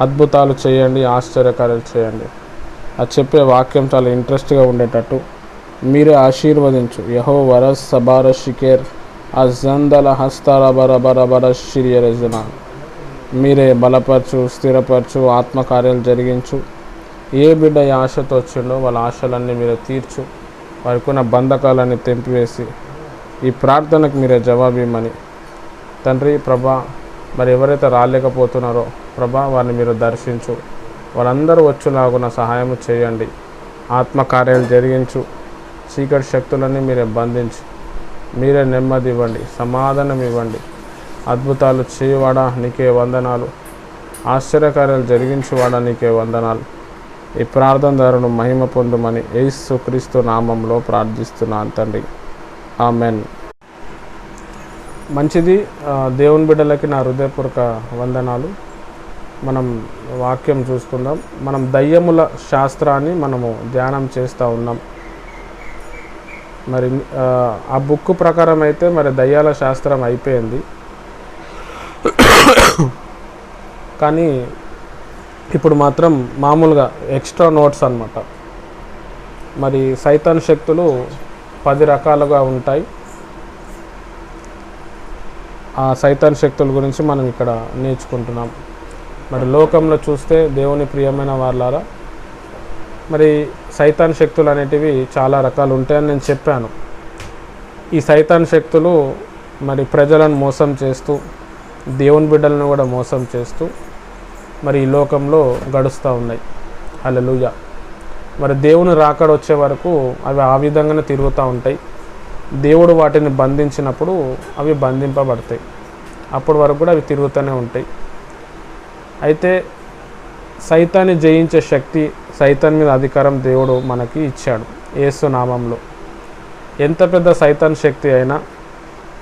అద్భుతాలు చేయండి, ఆశ్చర్యకార్యాలు చేయండి. అది చెప్పే వాక్యం చాలా ఇంట్రెస్ట్గా ఉండేటట్టు మీరే ఆశీర్వదించు. యహో వరస్ సబార షికేర్ అజందల హస్తాల బరబరబర షిరియరజన. మీరే బలపరచు, స్థిరపరచు, ఆత్మకార్యాలు జరిగించు. ఏ బిడ్డ ఈ ఆశతో వచ్చిండో వాళ్ళ ఆశలన్నీ మీరే తీర్చు. వారికి ఉన్న బంధకాలన్నీ తెంపివేసి ఈ ప్రార్థనకు మీరే జవాబిమ్మని తండ్రి. ప్రభా, మరి ఎవరైతే రాలేకపోతున్నారో ప్రభా, వారిని మీరు దర్శించు. వాళ్ళందరూ వచ్చేలాగున సహాయం చేయండి. ఆత్మకార్యాలు జరిగించు. చీకటి శక్తులన్నీ మీరే బంధించి మీరే నెమ్మది ఇవ్వండి, సమాధానం ఇవ్వండి. అద్భుతాలు చేయవాడా నీకే వందనాలు, ఆశ్చర్యకార్యాలు జరిగించువాడా నీకే వందనాలు. ఈ ప్రార్థన ద్వారా మహిమ పొందుమని యేసుక్రీస్తు నామంలో ప్రార్థిస్తున్నాను తండ్రి, ఆమెన్. మంచిది. దేవుని బిడ్డలకి నా హృదయపూర్వక వందనాలు. మనం వాక్యం చూసుకుందాం. మనం దయ్యముల శాస్త్రాన్ని మనము ధ్యానం చేస్తూ ఉన్నాం. మరి ఆ బుక్ ప్రకారం అయితే మరి దయ్యాల శాస్త్రం అయిపోయింది. కానీ ఇప్పుడు మాత్రం మామూలుగా ఎక్స్ట్రా నోట్స్ అన్నమాట. మరి సైతాన్ శక్తులు 10 రకాలుగా ఉంటాయి. ఆ సైతాన్ శక్తుల గురించి మనం ఇక్కడ నేర్చుకుంటున్నాం. మరి లోకంలో చూస్తే దేవుని ప్రియమైన వాళ్ళారా, మరి సైతాన్ శక్తులు అనేటివి చాలా రకాలు ఉంటాయని నేను చెప్పాను. ఈ సైతాన్ శక్తులు మరి ప్రజలను మోసం చేస్తూ, దేవుని బిడ్డలను కూడా మోసం చేస్తూ మరి ఈ లోకంలో గడుస్తూ ఉన్నాయి. హల్లెలూయా. మరి దేవుని రాకడ వచ్చే వరకు అవి ఆ విధంగానే తిరుగుతూ ఉంటాయి. దేవుడు వాటిని బంధించినప్పుడు అవి బంధింపబడతాయి. అప్పటి వరకు కూడా అవి తిరుగుతూనే ఉంటాయి. అయితే సైతాన్ని జయించే శక్తి, సైతాన్ మీద అధికారం దేవుడు మనకి ఇచ్చాడు యేసు నామంలో. ఎంత పెద్ద సైతాన్ శక్తి అయినా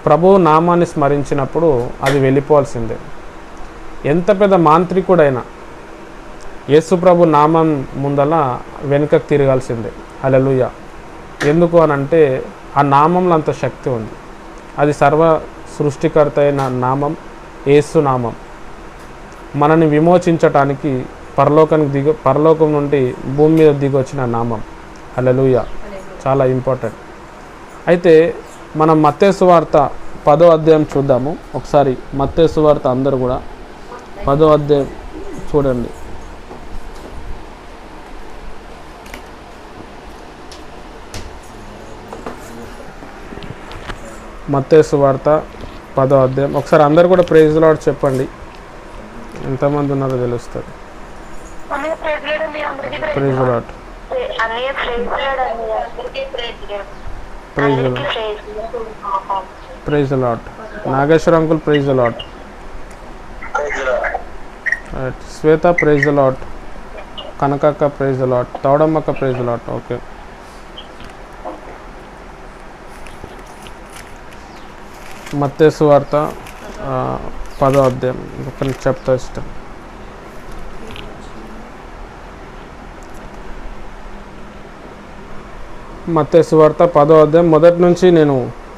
ప్రభువు నామాన్ని స్మరించినప్పుడు అది వెళ్ళిపోవాల్సిందే. ఎంత పెద్ద మాంత్రికుడైనా యేసు ప్రభు నామం ముందల వెనుకకు తిరగాల్సిందే. హల్లెలూయా. ఎందుకు అనంటే ఆ నామంలో అంత శక్తి ఉంది. అది సర్వ సృష్టికర్త అయిన నామం యేసు నామం. మనని విమోచించటానికి పరలోకం నుండి భూమి మీద దిగి వచ్చిన నామం. హల్లెలూయా. చాలా ఇంపార్టెంట్. అయితే మనం మత్తయి సువార్త 10వ అధ్యాయం చూద్దాము ఒకసారి. మత్తయి సువార్త అందరూ కూడా 10వ అధ్యాయం చూడండి. మత్తయి సువార్త 10వ అధ్యాయం. ఒకసారి అందరు కూడా ప్రైజ్ లార్డ్ చెప్పండి. ఎంతమంది ఉన్నారో తెలుస్తుంది. Praise lord. Praise lord. Nageshwara uncle praise lord. Shweta praise lord. కనకక్క ప్రైజ్ లార్డ్. తౌడమ్మక్క ప్రైజ్ లార్డ్. ఓకే. మత్తయి సువార్త 10వ అధ్యాయం ఒక చెప్తా ఇష్టం. మత్తయి సువార్త 10వ అధ్యాయం మొదటి నుంచి నేను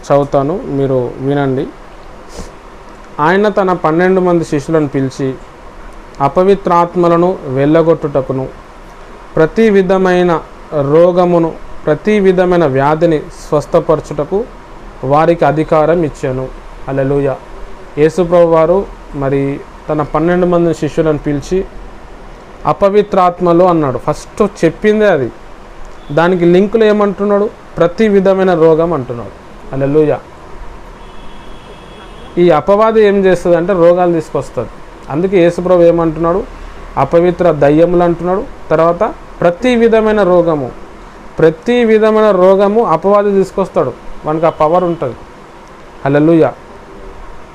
చదువుతాను, మీరు వినండి. ఆయన తన 12 మంది శిష్యులను పిలిచి అపవిత్రాత్మలను వెళ్ళగొట్టుటకును, ప్రతి విధమైన రోగమును, ప్రతి విధమైన వ్యాధిని స్వస్థపరచుటకు వారికి అధికారం ఇచ్చాను. హల్లెలూయా. యేసుప్రభు వారు మరి తన 12 మంది శిష్యులను పిలిచి అపవిత్రాత్మలు అన్నాడు. ఫస్ట్ చెప్పిందే అది. దానికి లింకులు ఏమంటున్నాడు? ప్రతి విధమైన రోగం అంటున్నాడు. హల్లెలూయా. ఈ అపవాది ఏం చేస్తుంది అంటే రోగాలు తీసుకొస్తుంది. అందుకే యేసుప్రభు ఏమంటున్నాడు? అపవిత్ర దయ్యములు అంటున్నాడు. తర్వాత ప్రతి విధమైన రోగము, ప్రతి విధమైన రోగము అపవాది తీసుకొస్తాడు. మనకు ఆ పవర్ ఉంటుంది. హల్లెలూయా.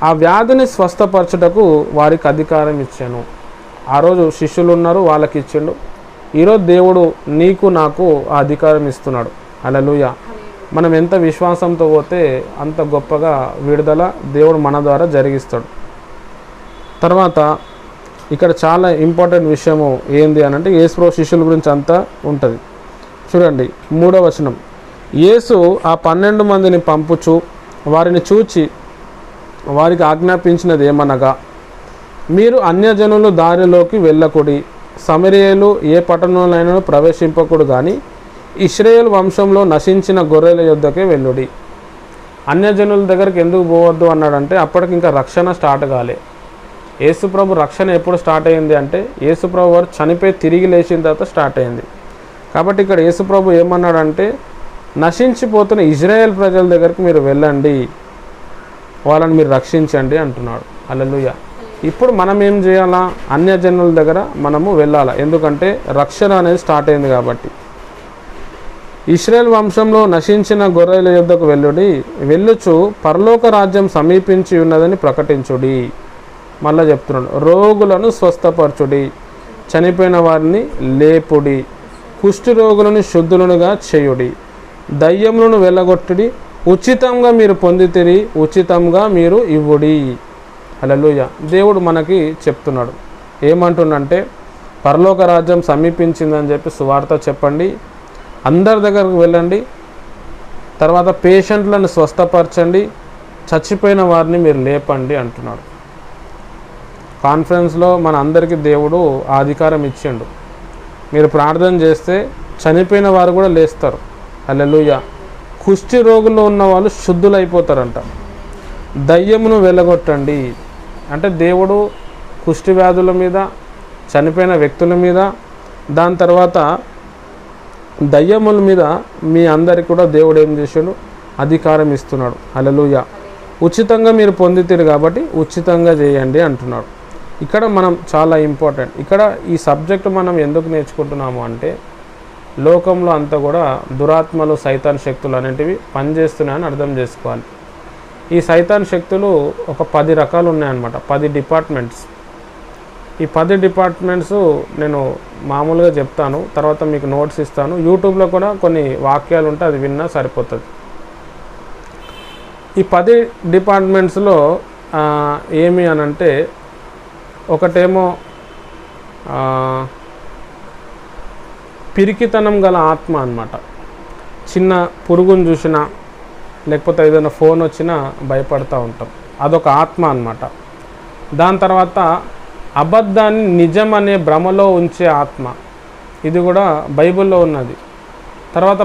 ఆ వ్యాధిని స్వస్థపరచుటకు వారికి అధికారం ఇచ్చాను. ఆ రోజు శిష్యులు ఉన్నారు, వాళ్ళకి ఇచ్చిండు. ఈరోజు దేవుడు నీకు నాకు ఆ అధికారం ఇస్తున్నాడు. హల్లెలూయా. మనం ఎంత విశ్వాసంతో పోతే అంత గొప్పగా విడుదల దేవుడు మన ద్వారా జరిగిస్తాడు. తర్వాత ఇక్కడ చాలా ఇంపార్టెంట్ విషయము ఏంది అని అంటే యేసు శిష్యుల గురించి అంతా ఉంటుంది. చూడండి 3వ వచనం. యేసు ఆ 12 మందిని పంపుచు వారిని చూచి వారికి ఆజ్ఞాపించినది ఏమనగా, మీరు అన్యజనులు దారిలోకి వెళ్ళకుడి, సమరియలు ఏ పట్టణంలోనైనా ప్రవేశింపకుడు కానీ ఇశ్రాయేలు వంశంలో నశించిన గొర్రెల యొద్దకే వెళ్ళుడి. అన్యజనుల దగ్గరికి ఎందుకు పోవద్దు అన్నాడంటే అప్పటికి ఇంకా రక్షణ స్టార్ట్ కాలే. యేసుప్రభు రక్షణ ఎప్పుడు స్టార్ట్ అయింది అంటే యేసుప్రభు వారు చనిపోయి తిరిగి లేచిన తర్వాత స్టార్ట్ అయింది. కాబట్టి ఇక్కడ యేసుప్రభు ఏమన్నాడంటే నశించిపోతున్న ఇజ్రాయేల్ ప్రజల దగ్గరికి మీరు వెళ్ళండి, వాళ్ళని మీరు రక్షించండి అంటున్నాడు. హల్లెలూయా. ఇప్పుడు మనం ఏం చేయాలా? అన్యజనుల దగ్గర మనము వెళ్ళాలా, ఎందుకంటే రక్షణ అనేది స్టార్ట్ అయింది కాబట్టి. ఇశ్రాయేల్ వంశంలో నశించిన గొర్రెల యొద్దకు వెళ్ళుచు పరలోక రాజ్యం సమీపించి ఉన్నదని ప్రకటించుడి. మళ్ళా చెప్తున్నాడు, రోగులను స్వస్థపరచుడి, చనిపోయిన వారిని లేపుడి, కుష్టి రోగులను శుద్ధులుగా చేయుడి, దయ్యములను వెళ్ళగొట్టుడి, ఉచితంగా మీరు పొందితిరి, ఉచితంగా మీరు ఇవ్వుడి. హల్లెలూయా. దేవుడు మనకి చెప్తున్నాడు, ఏమంటుండంటే పరలోక రాజ్యం సమీపించిందని చెప్పి సువార్త చెప్పండి, అందరి దగ్గరకు వెళ్ళండి, తర్వాత పేషెంట్లను స్వస్థపరచండి, చచ్చిపోయిన వారిని మీరు లేపండి అంటున్నాడు. కాన్ఫరెన్స్లో మన అందరికీ దేవుడు ఆ అధికారం ఇచ్చిండు. మీరు ప్రార్థన చేస్తే చనిపోయిన వారు కూడా లేస్తారు. హల్లెలూయా. కుష్టి రోగుల్లో ఉన్న వాళ్ళు శుద్ధులైపోతారంట. దయ్యమును వెళ్ళగొట్టండి అంటే దేవుడు కుష్టి వ్యాధుల మీద, చనిపోయిన వ్యక్తుల మీద, దాని తర్వాత దయ్యముల మీద మీ అందరికి కూడా దేవుడు ఏం చేశాడు? అధికారం ఇస్తున్నాడు. హల్లెలూయా. ఉచితంగా మీరు పొందితిరు కాబట్టి ఉచితంగా చేయండి అంటున్నాడు. ఇక్కడ మనం చాలా ఇంపార్టెంట్, ఇక్కడ ఈ సబ్జెక్ట్ మనం ఎందుకు నేర్చుకుంటున్నాము అంటే లోకంలో అంతా కూడా దురాత్మలు, సైతాన్ శక్తులు అనేటివి పనిచేస్తున్నాయని అర్థం చేసుకోవాలి. ఈ సైతాన్ శక్తులు ఒక 10 రకాలు ఉన్నాయన్నమాట, 10 డిపార్ట్మెంట్స్. ఈ 10 డిపార్ట్మెంట్స్ నేను మామూలుగా చెప్తాను, తర్వాత మీకు నోట్స్ ఇస్తాను. యూట్యూబ్లో కూడా కొన్ని వాక్యాలు ఉంటే అది విన్నా సరిపోతుంది. ఈ 10 డిపార్ట్మెంట్స్లో ఏమి అనంటే ఒకటేమో పిరికితనం గల ఆత్మ అన్నమాట. చిన్న పురుగును చూసినా లేకపోతే ఏదైనా ఫోన్ వచ్చినా భయపడుతూ ఉంటాం, అదొక ఆత్మ అన్నమాట. దాని తర్వాత అబద్ధాన్ని నిజం అనే భ్రమలో ఉంచే ఆత్మ, ఇది కూడా బైబిల్లో ఉన్నది. తర్వాత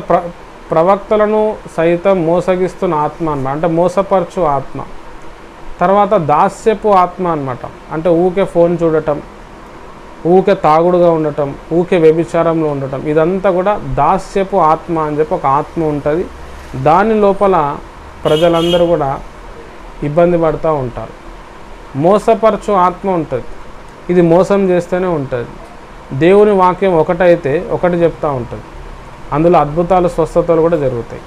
ప్రవక్తలను సైతం మోసగిస్తున్న ఆత్మ అన్నమాట, అంటే మోసపరచు ఆత్మ. తర్వాత దాస్యపు ఆత్మ అన్నమాట, అంటే ఊకే ఫోన్ చూడటం, ఊకే తాగుడుగా ఉండటం, ఊకే వ్యభిచారంలో ఉండటం, ఇదంతా కూడా దాస్యపు ఆత్మ అని చెప్పి ఒక ఆత్మ ఉంటుంది. దాని లోపల ప్రజలందరూ కూడా ఇబ్బంది పడుతూ ఉంటారు. మోసపరచు ఆత్మ ఉంటుంది, ఇది మోసం చేస్తూనే ఉంటుంది. దేవుని వాక్యం ఒకటైతే ఒకటి చెప్తూ ఉంటుంది, అందులో అద్భుతాలు, స్వస్థతలు కూడా జరుగుతాయి,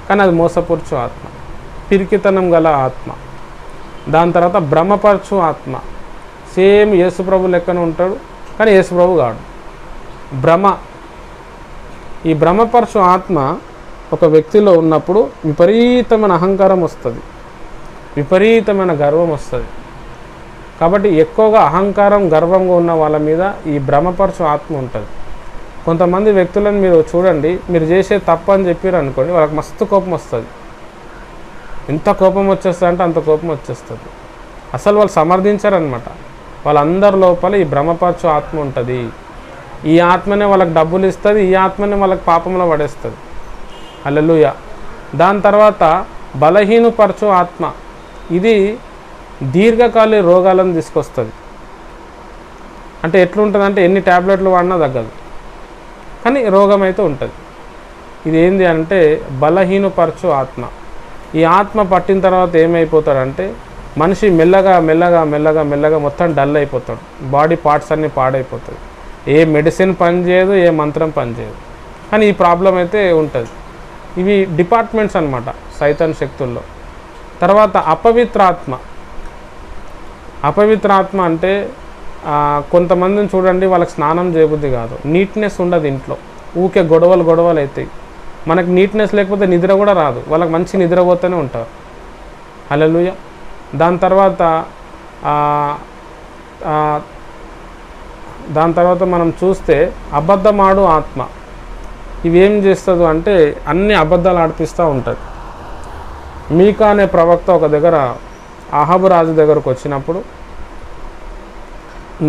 కానీ అది మోసపరచు ఆత్మ, పిరికితనం గల ఆత్మ. దాని తర్వాత భ్రమపరచు ఆత్మ, సేమ్ యేసుప్రభు లెక్కన ఉంటాడు కానీ యేసుప్రభు కాడు, భ్రమ. ఈ భ్రమపరచు ఆత్మ ఒక వ్యక్తిలో ఉన్నప్పుడు విపరీతమైన అహంకారం వస్తుంది, విపరీతమైన గర్వం వస్తుంది. కాబట్టి ఎక్కువగా అహంకారం, గర్వంగా ఉన్న వాళ్ళ మీద ఈ భ్రమపరచు ఆత్మ ఉంటుంది. కొంతమంది వ్యక్తులను మీరు చూడండి, మీరు చేసే తప్పు అని చెప్పారు అనుకోండి, వాళ్ళకి మస్తు కోపం వస్తుంది. ఎంత కోపం వచ్చేస్తుంది అంటే అంత కోపం వచ్చేస్తుంది. అసలు వాళ్ళు సమర్థించారనమాట. వాళ్ళందరి లోపల ఈ భ్రమపరచు ఆత్మ ఉంటుంది. ఈ ఆత్మనే వాళ్ళకి డబ్బులు ఇస్తుంది, ఈ ఆత్మనే వాళ్ళకి పాపంలో పడేస్తుంది. హల్లెలూయా. దాని తర్వాత బలహీనపరచు ఆత్మ, ఇది దీర్ఘకాలిక రోగాలను తీసుకొస్తుంది. అంటే ఎట్లుంటుందంటే ఎన్ని ట్యాబ్లెట్లు వాడినా తగ్గదు, కానీ రోగం అయితే ఉంటుంది. ఇది ఏంది అంటే బలహీనపరచు ఆత్మ. ఈ ఆత్మ పట్టిన తర్వాత ఏమైపోతాడంటే మనిషి మెల్లగా మెల్లగా మెల్లగా మెల్లగా మొత్తం డల్ అయిపోతాడు, బాడీ పార్ట్స్ అన్నీ పాడైపోతాయి. ఏ మెడిసిన్ పనిచేయదు, ఏ మంత్రం పనిచేయదు, కానీ ఈ ప్రాబ్లం అయితే ఉంటుంది. ఇవి డిపార్ట్మెంట్స్ అన్నమాట సైతాన్ శక్తుల్లో. తర్వాత అపవిత్రాత్మ. అపవిత్రాత్మ అంటే కొంతమందిని చూడండి, వాళ్ళకి స్నానం చేయబుద్ధి కాదు, నీట్నెస్ ఉండదు ఇంట్లో, ఊకే గొడవలు అవుతాయి. మనకు నీట్నెస్ లేకపోతే నిద్ర కూడా రాదు, వాళ్ళకి మంచి నిద్రపోతూనే ఉంటారు. హల్లెలూయా. దాని తర్వాత మనం చూస్తే అబద్ధమాడు ఆత్మ. ఇవేం చేస్తుంది అంటే అన్ని అబద్ధాలు ఆడిపిస్తూ ఉంటుంది. మీకా అనే ప్రవక్త ఒక దగ్గర అహాబు రాజు దగ్గరకు వచ్చినప్పుడు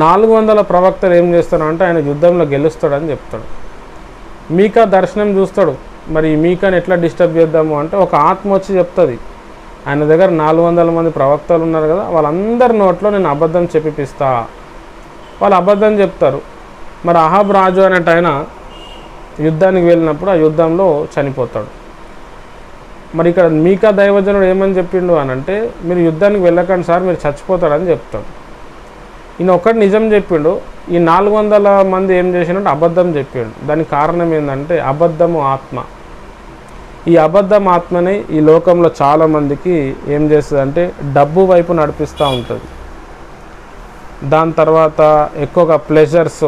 400 ప్రవక్తలు ఏం చేస్తాడు అంటే ఆయన యుద్ధంలో గెలుస్తాడని చెప్తాడు. మీకా దర్శనం చూస్తాడు. మరి ఈ మీకాని ఎట్లా డిస్టర్బ్ చేద్దాము అంటే ఒక ఆత్మ వచ్చి చెప్తుంది, ఆయన దగ్గర 400 మంది ప్రవక్తలు ఉన్నారు కదా, వాళ్ళందరి నోట్లో నేను అబద్ధం చెప్పిస్తా. వాళ్ళు అబద్ధం చెప్తారు. మరి అహాబ్ రాజు అనేట ఆయన యుద్ధానికి వెళ్ళినప్పుడు ఆ యుద్ధంలో చనిపోతాడు. మరి ఇక్కడ మీకా దైవజనుడు ఏమని చెప్పిండు అని అంటే, మీరు యుద్ధానికి వెళ్ళకండి సార్, మీరు చచ్చిపోతాడని చెప్తాడు. ఈయన ఒక్కటి నిజం చెప్పిండు. ఈ 400 మంది ఏం చేసినట్టు అబద్ధం చెప్పిండు. దానికి కారణం ఏంటంటే అబద్ధము ఆత్మ. ఈ అబద్ధం ఆత్మని ఈ లోకంలో చాలామందికి ఏం చేస్తుంది అంటే డబ్బు వైపు నడిపిస్తూ ఉంటుంది. దాని తర్వాత ఎక్కువగా ప్లెజర్స్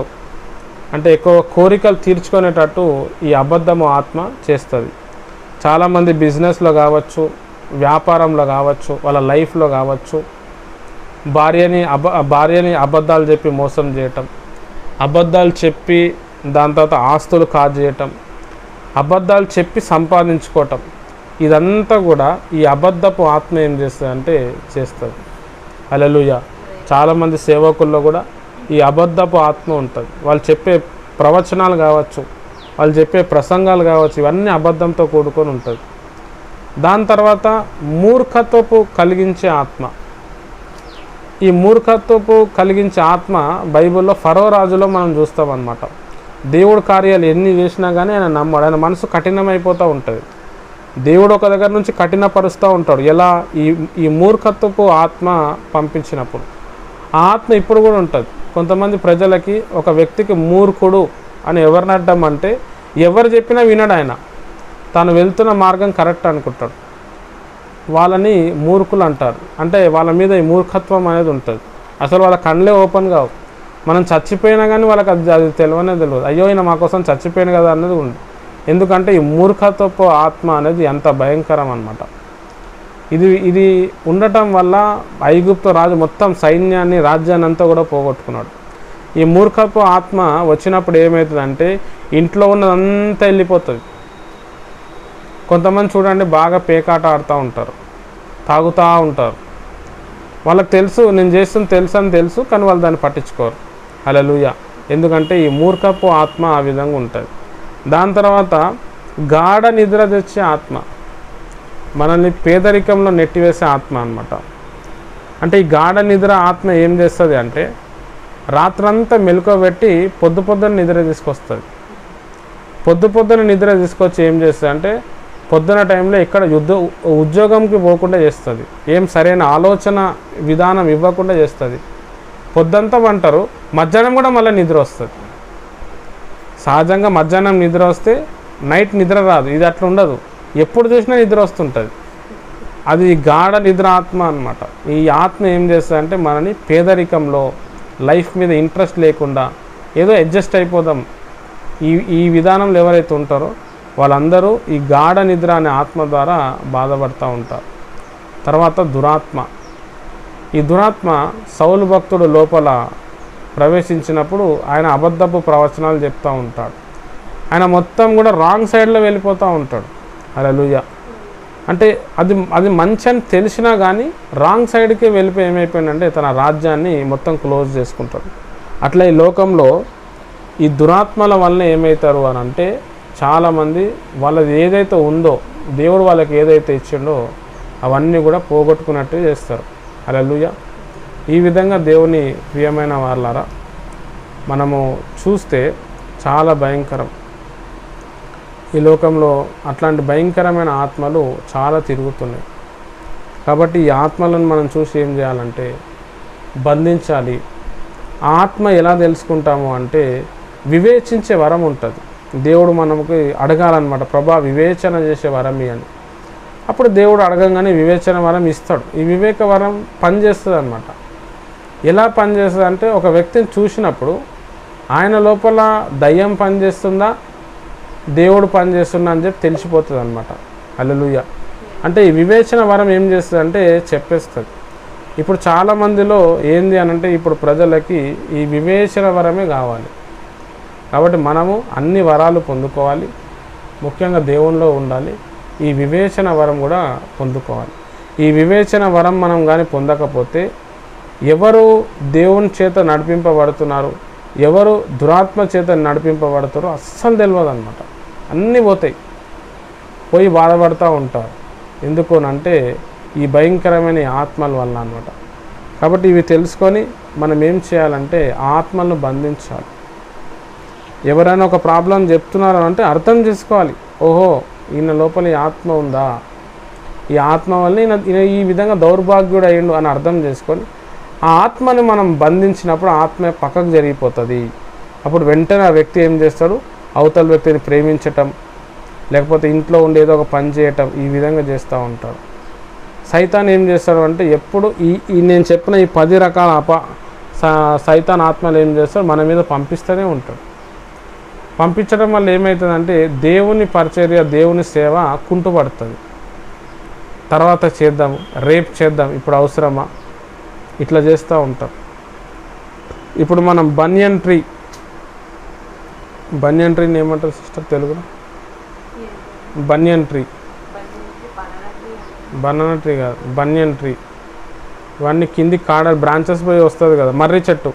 అంటే ఎక్కువ కోరికలు తీర్చుకునేటట్టు ఈ అబద్ధము ఆత్మ చేస్తుంది. చాలామంది బిజినెస్లో కావచ్చు, వ్యాపారంలో కావచ్చు, వాళ్ళ లైఫ్లో కావచ్చు, భార్యని అబద్ధాలు చెప్పి మోసం చేయటం, అబద్ధాలు చెప్పి దాని తర్వాత ఆస్తులు కాజేయటం, అబద్ధాలు చెప్పి సంపాదించుకోవటం, ఇదంతా కూడా ఈ అబద్ధపు ఆత్మ ఏం చేస్తుంది అంటే చేస్తుంది. హల్లెలూయా. చాలామంది సేవకుల్లో కూడా ఈ అబద్ధపు ఆత్మ ఉంటుంది. వాళ్ళు చెప్పే ప్రవచనాలు కావచ్చు, వాళ్ళు చెప్పే ప్రసంగాలు కావచ్చు, ఇవన్నీ అబద్ధంతో కూడుకొని ఉంటుంది. దాని తర్వాత మూర్ఖత్వపు కలిగించే ఆత్మ. ఈ మూర్ఖత్వపు కలిగించే ఆత్మ బైబిల్లో ఫరో రాజులో మనం చూస్తామన్నమాట. దేవుడు కార్యాలు ఎన్ని చేసినా కానీ ఆయన నమ్మడు. ఆయన మనసు కఠినమైపోతూ ఉంటుంది. దేవుడు ఒక దగ్గర నుంచి కఠినపరుస్తూ ఉంటాడు. ఎలా? ఈ మూర్ఖత్వపు ఆత్మ పంపించినప్పుడు. ఆ ఆత్మ ఇప్పుడు కూడా ఉంటుంది. కొంతమంది ప్రజలకి ఒక వ్యక్తికి మూర్ఖుడు అని ఎవరిని అడ్డం అంటే ఎవరు చెప్పినా వినడు. ఆయన తాను వెళ్తున్న మార్గం కరెక్ట్ అనుకుంటాడు. వాళ్ళని మూర్ఖులు అంటారు. అంటే వాళ్ళ మీద ఈ మూర్ఖత్వం అనేది ఉంటుంది. అసలు వాళ్ళ కళ్ళే ఓపెన్ కావు. మనం చచ్చిపోయినా కానీ వాళ్ళకి అది తెలియనే తెలియదు. అయ్యో ఈయన మా కోసం చచ్చిపోయాను కదా అన్నది ఉంది. ఎందుకంటే ఈ మూర్ఖత్వపు ఆత్మ అనేది ఎంత భయంకరం అన్నమాట. ఇది ఉండటం వల్ల ఐగుప్తు రాజు మొత్తం సైన్యాన్ని, రాజ్యాన్ని అంతా కూడా పోగొట్టుకున్నాడు. ఈ మూర్ఖత్వ ఆత్మ వచ్చినప్పుడు ఏమవుతుందంటే ఇంట్లో ఉన్నదంతా వెళ్ళిపోతుంది. కొంతమంది చూడండి బాగా పేకాట ఆడుతూ ఉంటారు, తాగుతూ ఉంటారు. వాళ్ళకి తెలుసు నేను చేస్తుంది తెలుసు, కానీ వాళ్ళు దాన్ని పట్టించుకోరు. హల్లెలూయా. ఎందుకంటే ఈ మూర్ఖపు ఆత్మ ఆ విధంగా ఉంటుంది. దాని తర్వాత గాఢ నిద్ర తెచ్చే ఆత్మ, మనల్ని పేదరికంలో నెట్టివేసే ఆత్మ అన్నమాట. అంటే ఈ గాఢ నిద్ర ఆత్మ ఏం చేస్తుంది అంటే రాత్రంతా మెలకువబెట్టి పొద్దున నిద్ర తీసుకొస్తుంది. పొద్దున నిద్ర తీసుకొచ్చి ఏం చేస్తుంది అంటే పొద్దున టైంలో ఎక్కడ ఉద్యోగంకి పోకుండా చేస్తుంది. ఏం సరైన ఆలోచన విధానం ఇవ్వకుండా చేస్తుంది. పొద్దంతా అంటారు, మధ్యాహ్నం కూడా మళ్ళీ నిద్ర వస్తుంది. సహజంగా మధ్యాహ్నం నిద్ర వస్తే నైట్ నిద్ర రాదు. ఇది అట్లా ఉండదు, ఎప్పుడు చూసినా నిద్ర వస్తుంటుంది. అది గాఢ నిద్ర ఆత్మ అన్నమాట. ఈ ఆత్మ ఏం చేస్తుంది అంటే మనని పేదరికంలో, లైఫ్ మీద ఇంట్రెస్ట్ లేకుండా ఏదో అడ్జస్ట్ అయిపోదాం ఈ విధానంలో ఎవరైతే ఉంటారో వాళ్ళందరూ ఈ గాఢ నిద్ర అనే ఆత్మ ద్వారా బాధపడుతూ ఉంటారు. తర్వాత దురాత్మ. ఈ దురాత్మ సౌలు భక్తుడు లోపల ప్రవేశించినప్పుడు ఆయన అబద్ధపు ప్రవచనాలు చెప్తూ ఉంటాడు. ఆయన మొత్తం కూడా రాంగ్ సైడ్లో వెళ్ళిపోతూ ఉంటాడు. హల్లెలూయా. అంటే అది మంచి అని తెలిసినా కానీ రాంగ్ సైడ్కి వెళ్ళిపోయి ఏమైపోయిందంటే తన రాజ్యాన్ని మొత్తం క్లోజ్ చేసుకుంటాడు. అట్లా ఈ లోకంలో ఈ దురాత్మల వలన ఏమవుతారు అని అంటే చాలామంది వాళ్ళది ఏదైతే ఉందో, దేవుడు వాళ్ళకి ఏదైతే ఇచ్చిండో అవన్నీ కూడా పోగొట్టుకున్నట్టు చేస్తారు. హల్లెలూయా. ఈ విధంగా దేవుని ప్రియమైన వాళ్ళారా మనము చూస్తే చాలా భయంకరం. ఈ లోకంలో అట్లాంటి భయంకరమైన ఆత్మలు చాలా తిరుగుతున్నాయి. కాబట్టి ఈ ఆత్మలను మనం చూసి ఏం చేయాలంటే బంధించాలి. ఆత్మ ఎలా తెలుసుకుంటాము అంటే వివేచించే వరం ఉంటుంది. దేవుడు మనకి అడగాలన్నమాట, ప్రభా వివేచన చేసే వరం అని. అప్పుడు దేవుడు అడగంగానే వివేచన వరం ఇస్తాడు. ఈ వివేక వరం పనిచేస్తుంది అన్నమాట. ఎలా పనిచేస్తుంది అంటే ఒక వ్యక్తిని చూసినప్పుడు ఆయన లోపల దయ్యం పనిచేస్తుందా, దేవుడు పనిచేస్తున్నా అని చెప్పి తెలిసిపోతుంది అన్నమాట. హల్లెలూయా. అంటే ఈ వివేచన వరం ఏం చేస్తుంది అంటే చెప్పేస్తుంది. ఇప్పుడు చాలామందిలో ఏంది అని అంటే ఇప్పుడు ప్రజలకి ఈ వివేచన వరమే కావాలి. కాబట్టి మనము అన్ని వరాలు పొందుకోవాలి, ముఖ్యంగా దేవునిలో ఉండాలి. ఈ వివేచన వరం కూడా పొందుకోవాలి. ఈ వివేచన వరం మనం కానీ పొందకపోతే ఎవరు దేవుని చేత నడిపింపబడుతున్నారు, ఎవరు దురాత్మ చేత నడిపింపబడతారో అస్సలు తెలియదు అనమాట. అన్నీ పోయి బాధపడుతూ ఉంటారు. ఎందుకు అంటే ఈ భయంకరమైన ఆత్మల వల్ల అనమాట. కాబట్టి ఇవి తెలుసుకొని మనం ఏం చేయాలంటే ఆత్మలను బంధించాలి. ఎవరైనా ఒక ప్రాబ్లం చెప్తున్నారు అంటే అర్థం చేసుకోవాలి. ఓహో, ఈయన లోపల ఈ ఆత్మ ఉందా, ఈ ఆత్మ వల్ల ఈయన ఈ విధంగా దౌర్భాగ్యుడు అయ్యిండు అని అర్థం చేసుకొని ఆ ఆత్మని మనం బంధించినప్పుడు ఆత్మ పక్కకు జరిగిపోతుంది. అప్పుడు వెంటనే ఆ వ్యక్తి ఏం చేస్తాడు, అవతల వ్యక్తిని ప్రేమించటం, లేకపోతే ఇంట్లో ఉండి ఏదో ఒక పని చేయటం, ఈ విధంగా చేస్తూ ఉంటాడు. సైతాన్ ఏం చేస్తాడు అంటే ఎప్పుడు ఈ నేను చెప్పిన ఈ 10 రకాల సైతాన్ ఆత్మలు ఏం చేస్తాడు, మన మీద పంపిస్తూనే ఉంటాడు. పంపించడం వల్ల ఏమవుతుందంటే దేవుని పరిచర్య, దేవుని సేవ కుంటుపడుతుంది. తర్వాత చేద్దాం, రేపు చేద్దాం, ఇప్పుడు అవసరమా, ఇట్లా చేస్తూ ఉంటాం. ఇప్పుడు మనం బనియన్ ట్రీని ఏమంటారు సిస్టర్ తెలుగులో? బనియన్ ట్రీ, బనానా ట్రీ కాదు, బనియన్ ట్రీ. ఇవన్నీ కింది కాడ బ్రాంచెస్ పోయి వస్తుంది కదా. మర్రి చెట్టు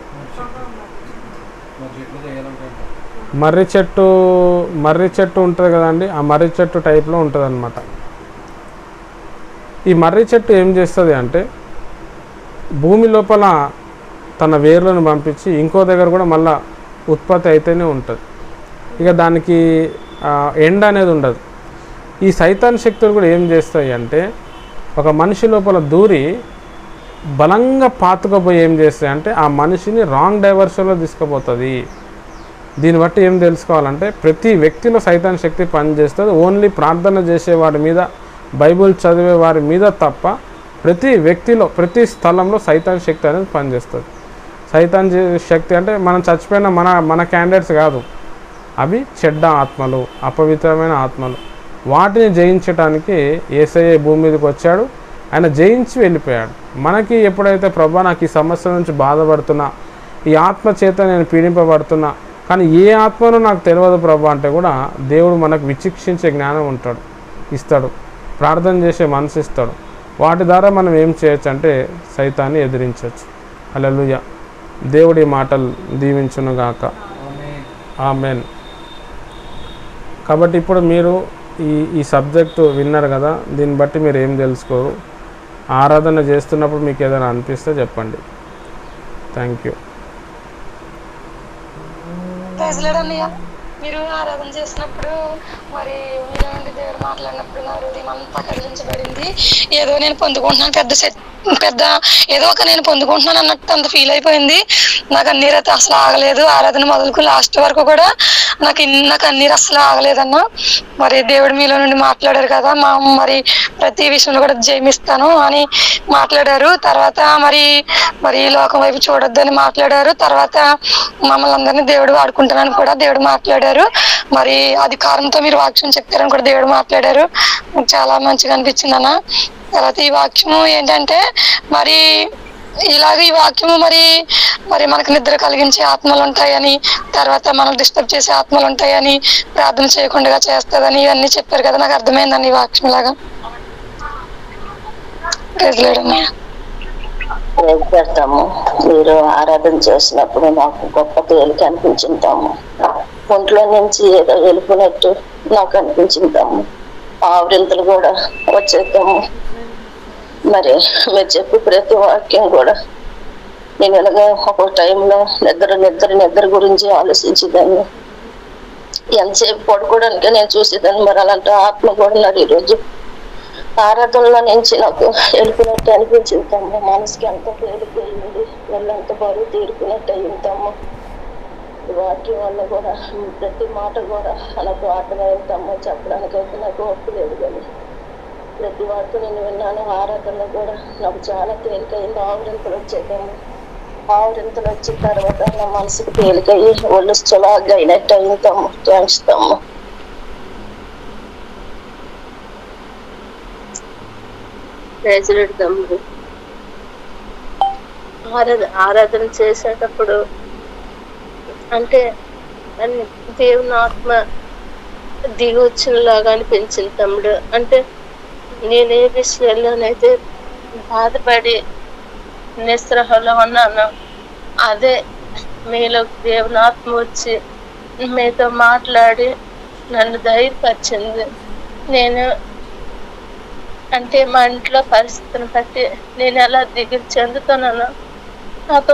ఉంటుంది కదండి, ఆ మర్రి చెట్టు టైప్లో ఉంటుంది అన్నమాట. ఈ మర్రి చెట్టు ఏం చేస్తుంది అంటే భూమి లోపల తన వేర్లను పంపించి ఇంకో దగ్గర కూడా మళ్ళీ ఉత్పత్తి అయితేనే ఉంటుంది. ఇక దానికి ఎండ అనేది ఉండదు. ఈ సైతాన్ శక్తులు కూడా ఏం చేస్తాయి అంటే ఒక మనిషి లోపల దూరి బలంగా పాతుకుపోయి ఏం చేస్తాయి అంటే ఆ మనిషిని రాంగ్ డైవర్షన్లో తీసుకుపోతుంది. దీన్ని బట్టి ఏం తెలుసుకోవాలంటే ప్రతి వ్యక్తిలో సైతాన్ శక్తి పనిచేస్తుంది. ఓన్లీ ప్రార్థన చేసే వాడి మీద, బైబుల్ చదివే వారి మీద తప్ప ప్రతి వ్యక్తిలో, ప్రతి స్థలంలో సైతాన్ శక్తి అనేది పనిచేస్తుంది. సైతాన్ శక్తి అంటే మనం చచ్చిపోయిన మన క్యాండిడేట్స్ కాదు, అవి చెడ్డ ఆత్మలు, అపవిత్రమైన ఆత్మలు. వాటిని జయించడానికి యేసయ్య భూమి మీదకి వచ్చాడు, ఆయన జయించి వెళ్ళిపోయాడు. మనకి ఎప్పుడైతే ప్రభా నాకు ఈ సమస్య నుంచి బాధపడుతున్నా, ఈ ఆత్మ చేత నేను పీడింపబడుతున్నా, కానీ ఏ ఆత్మనో నాకు తెలియదు ప్రభా అంటే కూడా దేవుడు మనకు విచక్షించే జ్ఞానం ఇస్తాడు, ప్రార్థన చేసే మనసు ఇస్తాడు. వాటి ద్వారా మనం ఏం చేయొచ్చు అంటే సైతాన్ని ఎదిరించవచ్చు. హల్లెలూయా. దేవుడి మాటలు దీవించునుగాక. ఆమేన్. కాబట్టి ఇప్పుడు మీరు ఈ సబ్జెక్టు విన్నారు కదా, దీన్ని బట్టి మీరు ఏం తెలుసుకోరు. ఆరాధన చేస్తున్నప్పుడు మీకు ఏదైనా అనిపిస్తే చెప్పండి. Thank you. మీరు ఆరాధన చేసినప్పుడు మరి మీలో నుండి దేవుడు మాట్లాడినప్పుడు నా హృదయం అంతా కదిలించబడింది. ఏదో నేను పొందుకుంటున్నాను, పెద్ద ఏదో ఒక నేను పొందుకుంటున్నాను అన్నట్టు అంత ఫీల్ అయిపోయింది. నాకు అన్నీరైతే అసలు ఆగలేదు. ఆరాధన మొదలుకు లాస్ట్ వరకు కూడా నాకు అన్నీరు అసలు ఆగలేదన్న. మరి దేవుడు మీలో నుండి మాట్లాడారు కదా, మరి ప్రతి విషయంలో కూడా జయమిస్తాను అని మాట్లాడారు. తర్వాత మరి ఈ లోకం వైపు చూడొద్దని మాట్లాడారు. తర్వాత మమ్మల్ని అందరినీ దేవుడు వాడుకుంటానని కూడా దేవుడు మాట్లాడారు. మరి అధికారంతో మీరు వాక్యం చెప్పారని కూడా దేవుడు మాట్లాడారు. చాలా మంచిగా అనిపించింది అన్న. తర్వాత ఈ వాక్యము ఏంటంటే మరి ఇలాగ ఈ వాక్యము మరి మనకు నిద్ర కలిగించే ఆత్మలు ఉంటాయని, తర్వాత మనం డిస్టర్బ్ చేసే ఆత్మలు ఉంటాయని, ప్రార్థన చేయకుండా చేస్తుందని ఇవన్నీ చెప్పారు కదా. నాకు అర్థమైందండి ఈ వాక్యం లాగా. పెడతాము. మీరు ఆరాధన చేసినప్పుడు నాకు గొప్ప తేలిక అనిపించుంటాము. ఒంట్లో నుంచి ఏదో వెళ్ళిపోయినట్టు నాకు అనిపించుంటాము. ఆవరింతలు కూడా వచ్చేద్దాము. మరి మీరు చెప్పి ప్రతి వాక్యం కూడా నేను ఎలాగ ఒక టైంలో నిద్ర గురించి ఆలోచించేదాన్ని. ఎంతసేపు పడుకోవడానికి నేను చూసేదాన్ని. మరి అలాంటి ఆత్మ కూడా నాకు ఈరోజు ఆరాధనలో నుంచి నాకు వెళ్ళిపోయినట్టు అనిపించిందమ్మ. మనసుకి ఎంత తేలిపోయింది, వాళ్ళంత బరువు తీరుకున్నట్టు అయ్యిందమ్మ. వాక్యం వల్ల కూడా ప్రతి మాట కూడా నాకు అర్థమైందమ్మ. చెప్పడానికైతే నాకు ఒప్పు లేదు, కానీ ప్రతి వాటితో నేను విన్నాను. ఆరాధనలో కూడా నాకు చాలా తేలికైంది. ఆవరింతలు వచ్చేదమ్మ. ఆవరింతలు వచ్చిన తర్వాత నా మనసుకు తేలికయ్యి ఒళ్ళు చులాగా అయినట్టు అయిందమ్మ. థ్యాంక్స్ అమ్మ. తమ్ముడు ఆరాధన చేసేటప్పుడు అంటే దేవుని ఆత్మ దిగి వచ్చినలాగా అనిపించింది తమ్ముడు. అంటే నేనే విషయాల్లోనైతే బాధపడి నిస్పృహలో ఉన్నాను. అదే మీలో దేవుని ఆత్మ వచ్చి మీతో మాట్లాడి నన్ను ధైర్యపరిచింది. నేను అంటే మా ఇంట్లో పరిస్థితిని బట్టి నేను ఎలా దిగులు చెందుతున్నాను, నాతో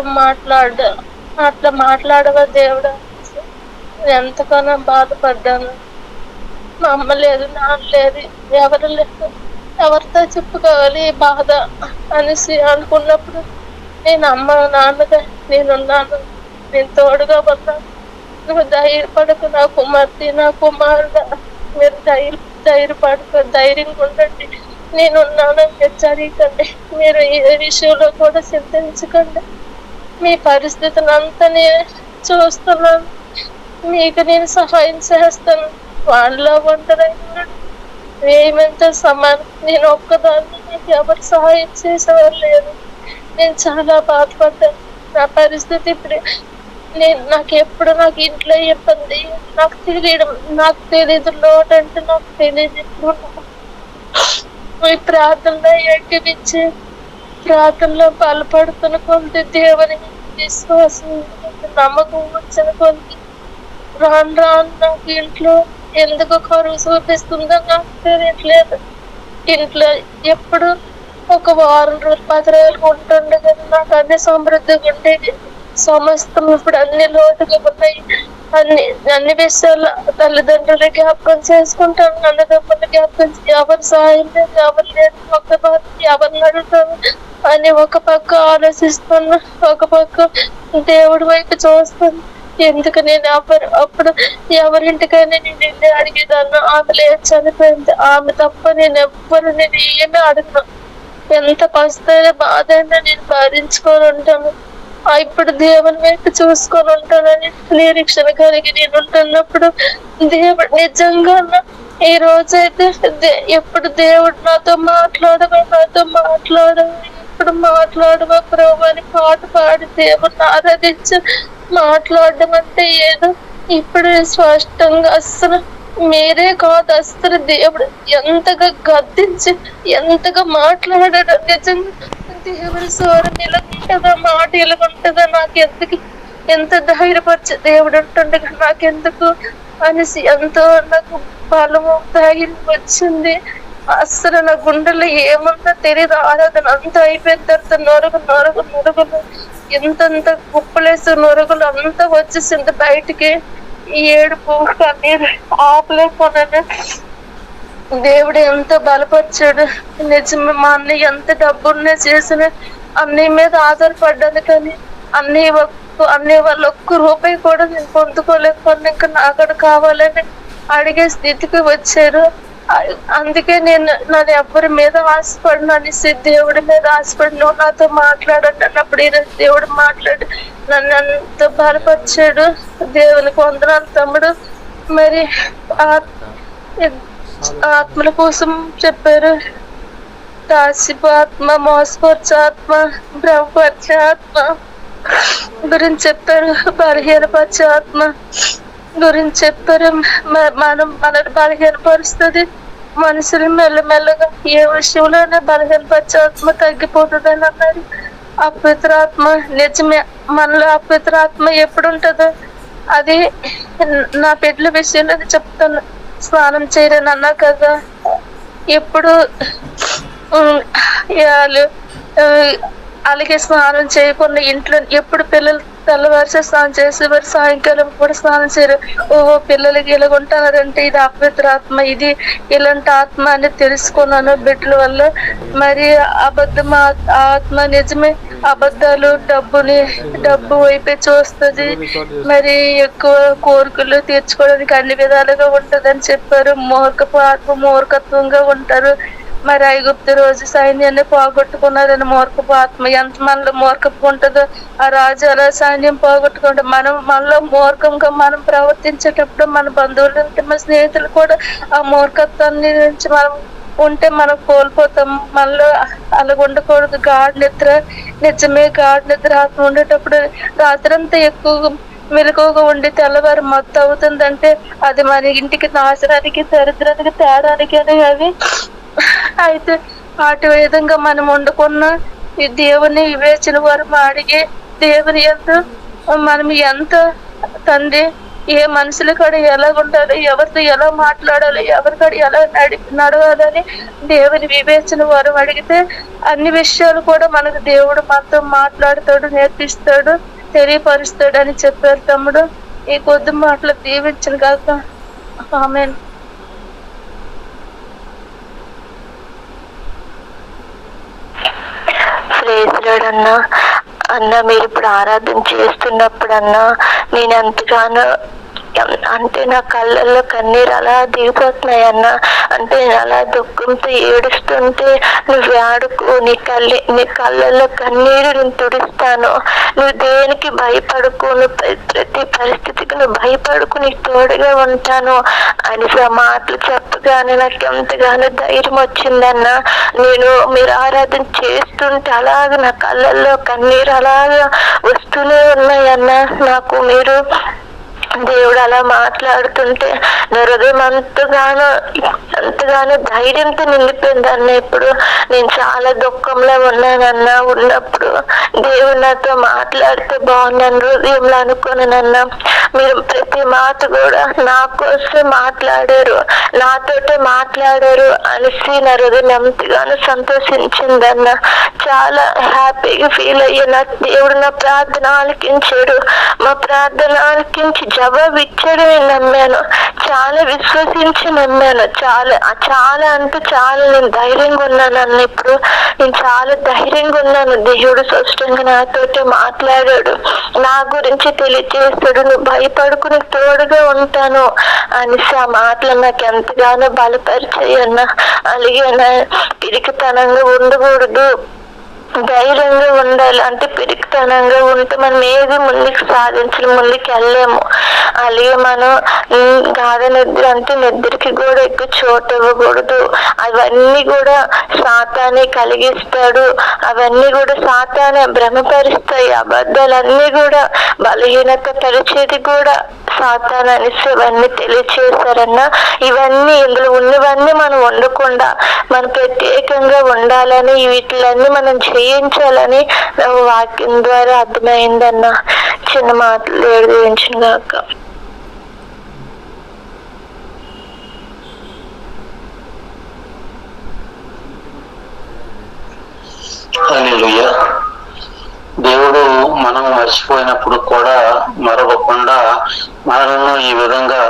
అట్లా మాట్లాడవా దేవుడు, ఎంతగానో బాధపడ్డాను. మా అమ్మ లేదు, నాన్న లేదు, ఎవరు లేదు, ఎవరితో చెప్పుకోవాలి ఈ బాధ అనేసి అనుకున్నప్పుడు నేను అమ్మ నాన్నగా నేనున్నాను, నేను తోడుగా ఉన్నాను, నువ్వు ధైర్యపడకు నా కుమార్తె నా కుమారుడు, మీరు ధైర్యపడకు, ధైర్యంగా ఉండండి, నేనున్నాను, హెచ్చరికండి, మీరు ఏ విషయంలో కూడా చింతించకండి, మీ పరిస్థితిని అంతా నేను చూస్తున్నాను, మీకు నేను సహాయం చేస్తాను, వాళ్ళలో ఒంటరైనా ఏమంత సమానం, నేను ఒక్కదాన్ని, నాకు ఎవరు సహాయం చేసేవారు లేదు, నేను చాలా బాధపడ్డాను. నా పరిస్థితి ఇప్పుడు నాకు ఇంట్లో ఇబ్బంది, నాకు తెలియదు లోటు అంటే నాకు తెలియదు. ఈ ప్రార్థనలో ఏకీపించి ప్రార్థనలో బలపడుతున్న కొద్ది దేవుని విశ్వాసం నమ్మకం వచ్చిన కొద్ది రాను నాకు ఇంట్లో ఎందుకు కరువు చూపిస్తుందో నాకు తెలియట్లేదు. ఇంట్లో ఎప్పుడు ఒక వారం రోజులు 10 రోజులు ఉంటుండే కదా, నాకు అన్ని సమృద్ధిగా ఉండేది, సమస్తం ఇప్పుడు అన్ని లోటుగా ఉన్నాయి. అన్ని విషయాలు తల్లిదండ్రులు జ్ఞాపకం చేసుకుంటాను, అన్నదమ్ములు జ్ఞాపకం, ఎవరు సహాయం లేదు, ఎవరు లేదు, ఎవరిని అడుగుతాను అని ఒక పక్క ఆలోచిస్తాను, ఒక పక్క దేవుడి వైపు చూస్తాను. ఎందుకు నేను అప్పుడు ఎవరింటికైనా నేను వెళ్ళి అడిగేదాన్ని, ఆమె లేదు చనిపోయింది, ఆమె తప్ప నేను ఏమీ అడగను, ఎంత కష్టమైన బాధ అయినా నేను భరించుకొని ఉంటాను, ఇప్పుడు దేవుని వైపు చూసుకొని ఉంటానని నిరీక్షణ కలిగి నేను ఉంటున్నప్పుడు దేవుడు నిజంగా ఈ రోజైతే ఎప్పుడు దేవుడు నాతో మాట్లాడవా ఇప్పుడు మాట్లాడవా ప్రభు అని పాట పాడి దేవుడిని ఆరాధించి మాట్లాడడం అంటే ఏదో ఇప్పుడు స్పష్టంగా అస్సలు మీరే కాదు, అస్సలు దేవుడు ఎంతగా గద్దించి ఎంతగా మాట్లాడాడు. నిజంగా దేవుడి స్వరం ఇలా ఉంటుందా, మాట ఇలా ఉంటుందా, ఎంత ధైర్యపరిచే దేవుడు ఉంటుండగా నాకెందుకు అనేసి ఎంతో నాకు బలము ధైర్యం వచ్చింది. అస్సలు నా గుండెల్లో ఏముందో తెలియదు. ఆరాధన అంత అయిపోయిన తర్వాత నొరుగులు ఎంతంత కుప్పలేసి నొరుగులు అంతా వచ్చేసింది బయటికి. ఏడుపు కన్నీరు ఆపలేకపోయాను. దేవుడు ఎంత బలపరిచాడు. నిజమే, మా అన్నయ్య ఎంత డబ్బున్నా చేసిన అన్నయ్య మీద ఆధారపడ్డాను, కానీ అన్నయ్య వాళ్ళు ఒక్క రూపాయి కూడా నేను పొందుకోలేకపోయినా ఇంకా నాకడ కావాలని అడిగే స్థితికి వచ్చారు. అందుకే నన్ను ఎవరి మీద ఆశపడిన అనేసి దేవుడి మీద ఆశపడి నువ్వు నాతో మాట్లాడండి అన్నప్పుడు ఈరోజు దేవుడు మాట్లాడి నన్ను అంత బలపరిచాడు. దేవునికి వందనాలు తమ్ముడు. మరి ఆత్మల కోసం చెప్పారు. దాసిపు ఆత్మ, మోసపరిచే ఆత్మ, భ్రమపరిచే ఆత్మ గురించి చెప్పారు. బలహీనపరిచే ఆత్మ గురించి చెప్పారు. మనల్ని బలహీనపరుస్తుంది. మనుషులు మెల్లమెల్లగా ఏ విషయంలోనే బలహీనపరిచే ఆత్మ తగ్గిపోతుంది అని అన్నారు. అపవిత్రాత్మ నిజమే, మనలో అపవిత్రాత్మ ఎప్పుడు ఉంటుందో అది నా బిడ్డల విషయంలో చెప్తాను. స్నానం చేయరని అన్నా కదా, ఎప్పుడు అలాగే స్నానం చేయకుండా ఇంట్లో ఎప్పుడు పిల్లలు తెల్లవారిసే స్నానం చేసేవారు, సాయంకాలం కూడా స్నానం చేయరు. ఓహో, పిల్లలకి ఇలాగ ఉంటున్నారంటే ఇది అపవిత్రాత్మ, ఇది ఇలాంటి ఆత్మ అని తెలుసుకున్నాను బిడ్డల వల్ల. మరి అబద్ధం ఆత్మ నిజమే, అబద్ధాలు డబ్బు వైపే చూస్తుంది. మరి ఎక్కువ కోరికలు తీర్చుకోవడానికి అన్ని విధాలుగా ఉంటదని చెప్పారు. మూర్ఖపు ఆత్మ మూర్ఖత్వంగా ఉంటారు. మరి ఐగుప్తు రోజు సైన్యాన్ని పోగొట్టుకున్నారని మూర్ఖపు ఆత్మ ఎంత మనలో మూర్ఖపు ఉంటుందో ఆ రాజు అలా సైన్యం పోగొట్టుకుంటే మనలో మూర్ఖంగా మనం ప్రవర్తించేటప్పుడు మన బంధువులు మన స్నేహితులు కూడా ఆ మూర్ఖత్వాన్ని నుంచి మనం ఉంటే మనం కోల్పోతాం. మనలో అలాగ ఉండకూడదు. నిజమే గాఢ నిద్ర ఆత్మ ఉండేటప్పుడు రాత్రంతా ఎక్కువ మెలకువగా ఉండి తెల్లవారు మొత్తం అవుతుందంటే అది మన ఇంటికి నాశనానికి, దరిద్రానికి, తేడానికి అని అవి. అయితే వాటి విధంగా మనం వండుకున్న ఈ దేవుని వివేచన వరం అడిగి దేవుని ఎంత మనం ఎంత తండ్రి ఏ మనుషుల కాడ ఎలా ఉండాలి, ఎవరితో ఎలా మాట్లాడాలి, ఎవరికాడ ఎలా నడవాలని దేవుని వివేచన వరం అడిగితే అన్ని విషయాలు కూడా మనకు దేవుడు మనతో మాట్లాడుతాడు, నేర్పిస్తాడు, తెలియపరుస్తాడు అని చెప్పారు తమ్ముడు. ఈ కొద్ది మాటలు దీవించిన కాక. ఆమేన్. ప్రేజులాడన్నా అన్న, మీరు ఇప్పుడు ఆరాధన చేస్తున్నప్పుడు అన్నా నేను ఎంతగానో అంటే నా కళ్ళల్లో కన్నీరు అలా దిగిపోతున్నాయి అన్న. అంటే నేను అలా దుఃఖంతో ఏడుస్తుంటే నువ్వు ఆడుకో, నీ కళ్ళల్లో కన్నీరు నేను తుడుస్తాను, నువ్వు దేనికి భయపడుకో, నువ్వు ప్రతి పరిస్థితికి నువ్వు భయపడుకు, నీకు తోడుగా ఉంటాను అని ఆ మాటలు చెప్పగానే నాకు ఎంతగానో ధైర్యం వచ్చిందన్న. నేను మీరు ఆరాధన చేస్తుంటే అలాగ నా కళ్ళల్లో కన్నీరు అలాగా వస్తూనే ఉన్నాయన్న. నాకు మీరు దేవుడు అలా మాట్లాడుతుంటే నా హృదయం ఎంతగానో ధైర్యంతో నిండిపోయింది అన్న. ఇప్పుడు నేను చాలా దుఃఖంలో ఉన్నానన్నా. ఉన్నప్పుడు దేవుడు నాతో మాట్లాడితే బాగున్నాను హృదయంలో అనుకున్నానన్నా. మీరు ప్రతి మాట కూడా నా కోసం మాట్లాడారు, నాతోటే మాట్లాడారు అనేసి నా హృదయం ఎంతగానో సంతోషించిందన్న. చాలా హ్యాపీగా ఫీల్ అయ్యా. దేవుడు నా ప్రార్థన ఆలకించాడు, మా ప్రార్థన ఆలకించి జవాబు ఇచ్చాడు. నేను నమ్మాను, చాలా విశ్వసించి నమ్మాను. చాలా అంటే చాలా నేను ధైర్యంగా ఉన్నాను అన్న. ఇప్పుడు నేను చాలా ధైర్యంగా ఉన్నాను. దేవుడు స్పష్టంగా నాతోటి మాట్లాడాడు, నా గురించి తెలియజేస్తాడు, నువ్వు భయపడుకుని తోడుగా ఉంటాను అనేసి ఆ మాటలు నాకు ఎంతగానో బలపరిచాయన్న. అలాగే నా పిరికితనంగా ఉండకూడదు, ధైర్యంగా ఉండాలి. అంటే పిరికితనంగా ఉంటే మనం ఏది ముందుకు సాధించలేము, ముందుకు వెళ్ళలేము. అలాగే మనం గాఢ నిద్ర అంటే నిద్రకి కూడా ఎక్కువ చోటు ఇవ్వకూడదు. అవన్నీ కూడా సాతానే కలిగిస్తాడు, అవన్నీ కూడా సాతానే భ్రమపరుస్తాయి. అబద్ధాలన్నీ కూడా బలహీనత పరిచేది కూడా సాతాను అనేసి ఇవన్నీ తెలియచేశారన్న. ఇవన్నీ ఇందులో ఉన్నవన్నీ మనం ఉండకుండా మనం ప్రత్యేకంగా ఉండాలని, వీటిలన్నీ మనం చేయించాలని వాక్యం ద్వారా అర్థమైందన్న. చిన్న మాటలు ఏడుదించిన గాక. హల్లెలూయా. దేవుడు మనం మర్చిపోయినప్పుడు కూడా మరవకుండా మనలను ఈ విధంగా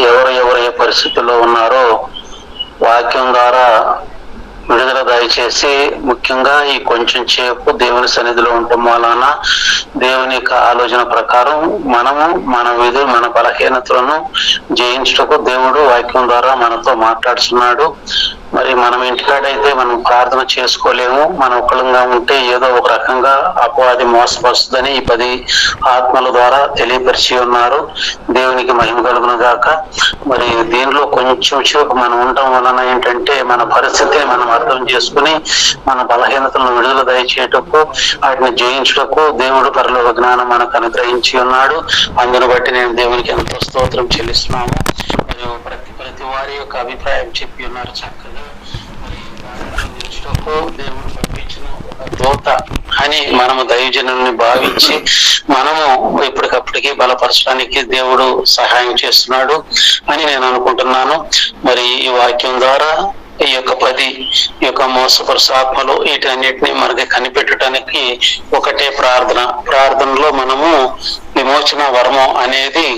ఎవరు ఏ పరిస్థితుల్లో ఉన్నారో వాక్యం ద్వారా విడుదల దయచేసి, ముఖ్యంగా ఈ కొంచెం సేపు దేవుని సన్నిధిలో ఉండటం వలన దేవుని యొక్క ఆలోచన ప్రకారం మనము మన విధులు మన బలహీనతలను జయించుటకు దేవుడు వాక్యం ద్వారా మనతో మాట్లాడుతున్నాడు. మరి మనం ఇంటికాడైతే మనం ప్రార్థన చేసుకోలేము. మన ఒకళ్ళంగా ఉంటే ఏదో ఒక రకంగా అపవాది మోసపరుస్తుందని ఈ 10 ఆత్మల ద్వారా తెలియపరిచి ఉన్నారు. దేవునికి మహిమ కలుగును గాక. మరి దీనిలో కొంచెం సేపు మనం ఉండటం వలన ఏంటంటే మన పరిస్థితిని మనం అర్థం చేసుకుని మన బలహీనతలను విడుదల దయచేయటకు, వాటిని జయించుటకు దేవుడు పరలోక జ్ఞానం మనకు అనుగ్రహించి ఉన్నాడు. అందును బట్టి నేను దేవునికి ఎంతో స్తోత్రం చెల్లిస్తున్నాము. మరియు ప్రతి వారి యొక్క అభిప్రాయం చెప్పి ఉన్నారు చక్కగా. దేవుడు పంపించిన ఒక దూత అని మనము దైవజనుల్ని భావించి మనము ఎప్పటికప్పటికి బలపరచడానికి దేవుడు సహాయం చేస్తున్నాడు అని నేను అనుకుంటున్నాను. మరి ఈ వాక్యం ద్వారా ఈ యొక్క 10 మోసపరుస ఆత్మలు వీటన్నిటిని మనకి కనిపెట్టడానికి ఒకటే ప్రార్థనలో మనము విమోచన వరము అనేది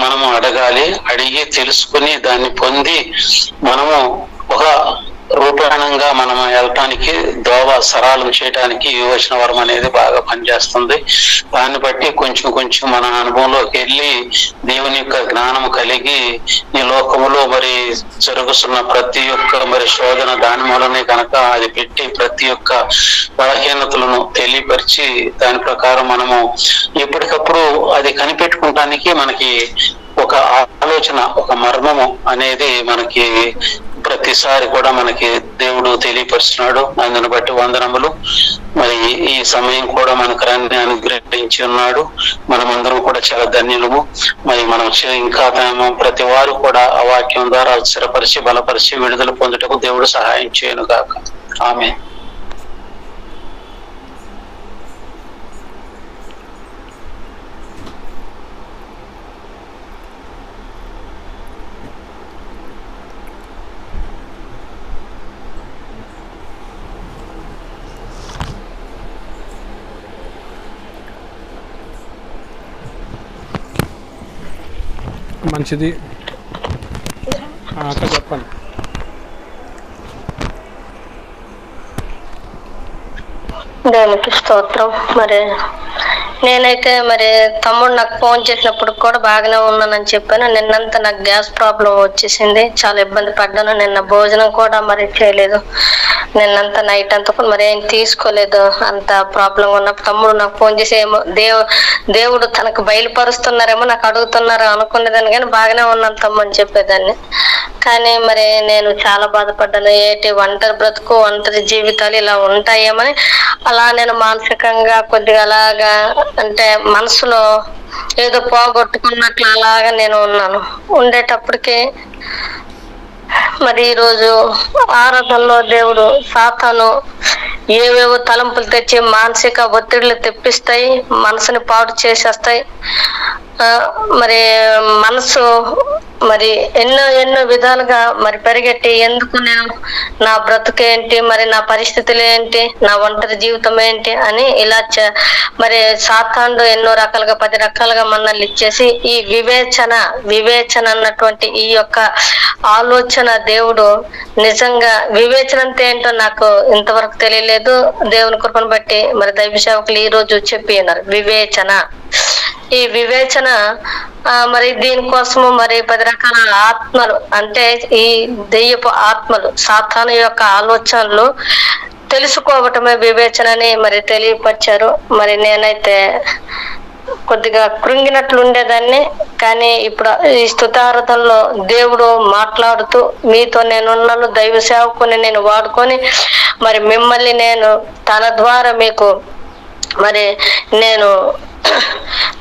మనము అడిగి తెలుసుకుని దాన్ని పొంది మనము ఒక రూపాయణంగా మనం వెళ్ళటానికి దోవ సరళం చేయడానికి విమోచన వరం అనేది బాగా పనిచేస్తుంది. దాన్ని బట్టి కొంచెం మన అనుభవంలోకి వెళ్ళి దేవుని యొక్క జ్ఞానం కలిగి ఈ లోకములో మరి జరుగుతున్న ప్రతి ఒక్క మరి శోధన దాని మూలనే కనుక అది పెట్టి ప్రతి ఒక్క బలహీనతలను తెలియపరిచి దాని ప్రకారం మనము ఎప్పటికప్పుడు అది కనిపెట్టుకోవటానికి మనకి ఒక ఆలోచన, ఒక మర్మము అనేది మనకి ప్రతిసారి కూడా మనకి దేవుడు తెలియపరుస్తున్నాడు. అందుని బట్టి వందనములు. మరి ఈ సమయం కూడా మనకు అనుగ్రహించి ఉన్నాడు. మనమందరం కూడా చాలా ధన్యులము. మరి మనం ఇంకా ప్రతి వారు కూడా ఆ వాక్యం ద్వారా స్థిరపరిచి బలపరిచి విడుదల పొందుటకు దేవుడు సహాయం చేయను గాక. ఆమేన్. మంచిది. అక్క చెప్పండి. దేవునికి స్తోత్రం. మరి నేనైతే మరి తమ్ముడు నాకు ఫోన్ చేసినప్పుడు కూడా బాగానే ఉన్నానని చెప్పాను. నిన్నంతా నాకు గ్యాస్ ప్రాబ్లం వచ్చేసింది, చాలా ఇబ్బంది పడ్డాను. నిన్న భోజనం కూడా మరి చేయలేదు, నిన్నంతా నైట్ అంతా కూడా మరి ఏం తీసుకోలేదు. అంత ప్రాబ్లం ఉన్నప్పుడు తమ్ముడు నాకు ఫోన్ చేసి ఏమో దేవుడు తనకు బయలుపరుస్తున్నారేమో నాకు అడుగుతున్నారో అనుకునేదాన్ని, కానీ బాగానే ఉన్నాను తమ్ముడు అని చెప్పేదాన్ని. కానీ మరి నేను చాలా బాధపడ్డాను. ఒంటరి బ్రతుకు, ఒంటరి జీవితాలు ఇలా ఉంటాయేమని అలా నేను మానసికంగా కొద్దిగా అలాగా అంటే మనసులో ఏదో పోగొట్టుకున్నట్లు అలాగా నేను ఉన్నాను. ఉండేటప్పటికి మరి ఈరోజు ఆరాధనలో దేవుడు సాతాను ఏవేవో తలంపులు తెచ్చి మానసిక ఒత్తిడిలు తెప్పిస్తాయి, మనసుని పాడు చేసేస్తాయి. మరి మనసు మరి ఎన్నో విధాలుగా మరి పరిగెట్టి ఎందుకు నేను నా బ్రతుకేంటి, మరి నా పరిస్థితులు ఏంటి, నా ఒంటరి జీవితం ఏంటి అని ఇలా మరి సాతానుడు ఎన్నో రకాలుగా 10 రకాలుగా మనల్ని ఇచ్చేసి ఈ వివేచన అన్నటువంటి ఈ యొక్క ఆలోచన దేవుడు నిజంగా వివేచన అంటే ఏంటో నాకు ఇంతవరకు తెలియలేదు. దేవుని కృపను బట్టి మరి దైవ సేవకులు ఈ రోజు చెప్పి ఉన్నారు ఈ వివేచన. మరి దీనికోసము మరి 10 రకాల ఆత్మలు అంటే ఈ దెయ్యపు ఆత్మలు సాతాను యొక్క ఆలోచనలు తెలుసుకోవటమే వివేచనని మరి తెలియపరిచారు. మరి నేనైతే కొద్దిగా కృంగినట్లు ఉండేదాన్ని, కానీ ఇప్పుడు ఈ స్తుతారాధనలో దేవుడు మాట్లాడుతూ మీతో నేనున్నాను, దైవ సేవకుని నేను వాడుకొని మరి మిమ్మల్ని నేను తన ద్వారా మీకు మరి నేను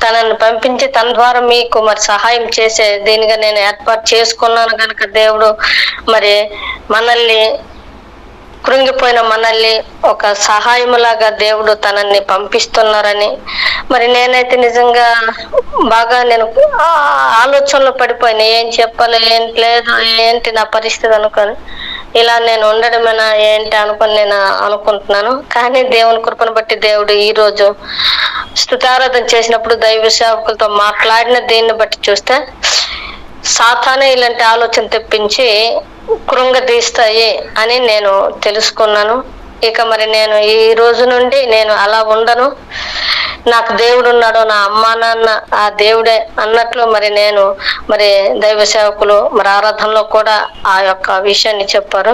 తనను పంపించి తన ద్వారా మీకు మరి సహాయం చేసే దీనిగా నేను ఏర్పాటు చేసుకున్నాను కనుక దేవుడు మరి మనల్ని కృంగిపోయిన మనల్ని ఒక సహాయములాగా దేవుడు తనని పంపిస్తున్నారని మరి నేనైతే నిజంగా బాగా నేను ఆలోచనలో పడిపోయినా. ఏం చెప్పాలి, ఏంటి లేదు, ఏంటి నా పరిస్థితి అనుకొని ఇలా నేను ఉండడమేనా ఏంటి అనుకొని నేను అనుకుంటున్నాను. కానీ దేవుని కృపను బట్టి దేవుడు ఈ రోజు స్తుతారాధన చేసినప్పుడు దైవ సేవకులతో మాట్లాడిన దీన్ని బట్టి చూస్తే సాతానే ఇలాంటి ఆలోచన తెప్పించి కృంగదీస్తాయి అని నేను తెలుసుకున్నాను. ఇక మరి నేను ఈ రోజు నుండి నేను అలా ఉండను. నాకు దేవుడు ఉన్నాడు, నా అమ్మా నాన్న ఆ దేవుడే అన్నట్లు మరి నేను మరి దైవ సేవకులు మరి ఆరాధనలో కూడా ఆ యొక్క విషయాన్ని చెప్పారు.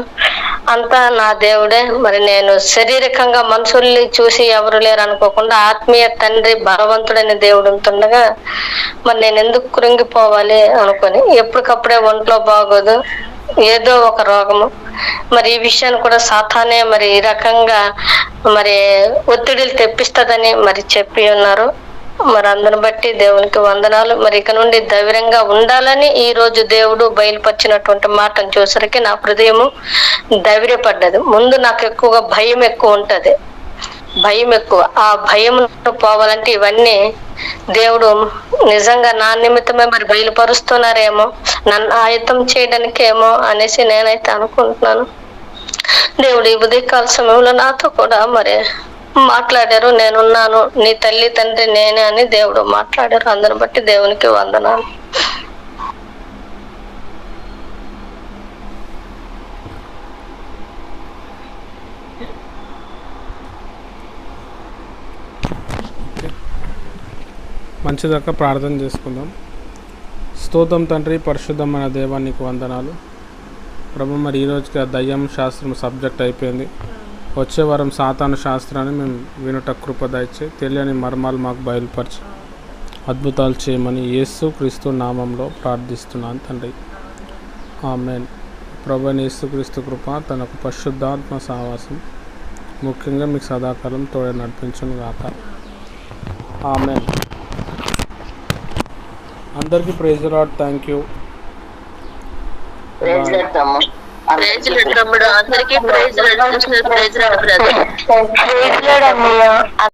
అంతా నా దేవుడే. మరి నేను శారీరకంగా మనుషుల్ని చూసి ఎవరు లేరు అనుకోకుండా ఆత్మీయ తండ్రి బలవంతుడైన దేవుడు ఉంటుండగా మరి నేను ఎందుకు కృంగిపోవాలి అనుకొని ఎప్పటికప్పుడే ఒంట్లో బాగోదు, ఏదో ఒక రోగము. మరి ఈ విషయాన్ని కూడా సాతానే మరి ఈ రకంగా మరి ఒత్తిడిలు తెప్పిస్తుందని మరి చెప్పి ఉన్నారు. మరి అందుని బట్టి దేవునికి వందనాలు. మరి ఇక నుండి ధైర్యంగా ఉండాలని ఈ రోజు దేవుడు బయలుపరిచినటువంటి మాటను చూసరికి నా హృదయము ధైర్యపడ్డది. ముందు నాకు ఎక్కువగా భయం ఎక్కువ ఉంటది, భయం ఎక్కువ. ఆ భయం పోవాలంటే ఇవన్నీ దేవుడు నిజంగా నా నిమిత్తమే మరి బయలుపరుస్తున్నారేమో, నన్ను ఆయత్తం చేయడానికేమో అనేసి నేనైతే అనుకుంటున్నాను. దేవుడు ఈ ఉదయకాల సమయంలో నాతో కూడా మరి మాట్లాడారు. నేనున్నాను, నీ తల్లి తండ్రి నేనే అని దేవుడు మాట్లాడారు. అందరిని బట్టి దేవునికి వందనాలు. మంచిదాకా ప్రార్థన చేసుకుందాం. స్తోత్రం తండ్రి, పరిశుద్ధమైన దేవా నీకు వందనాలు ప్రభు. మరి ఈరోజుకి ఆ దయ్యం శాస్త్రం సబ్జెక్ట్ అయిపోయింది. వచ్చే వారం సాతాను శాస్త్రాన్ని మేము వినుట కృప దయచే, తెలియని మర్మాలు మాకు బయలుపరిచి అద్భుతాలు చేయమని యేసు క్రీస్తు నామంలో ప్రార్థిస్తున్నాను తండ్రి, ఆమేన్. ప్రభు యేసు క్రీస్తు కృప, తనకు పరిశుద్ధాత్మ సహవాసం ముఖ్యంగా మీకు సదాకాలం తోడ నడిపించును గాక, ఆమేన్. అందరికీ praise the Lord. Thank you. అందరికీ ప్రైజ్ లార్డ్.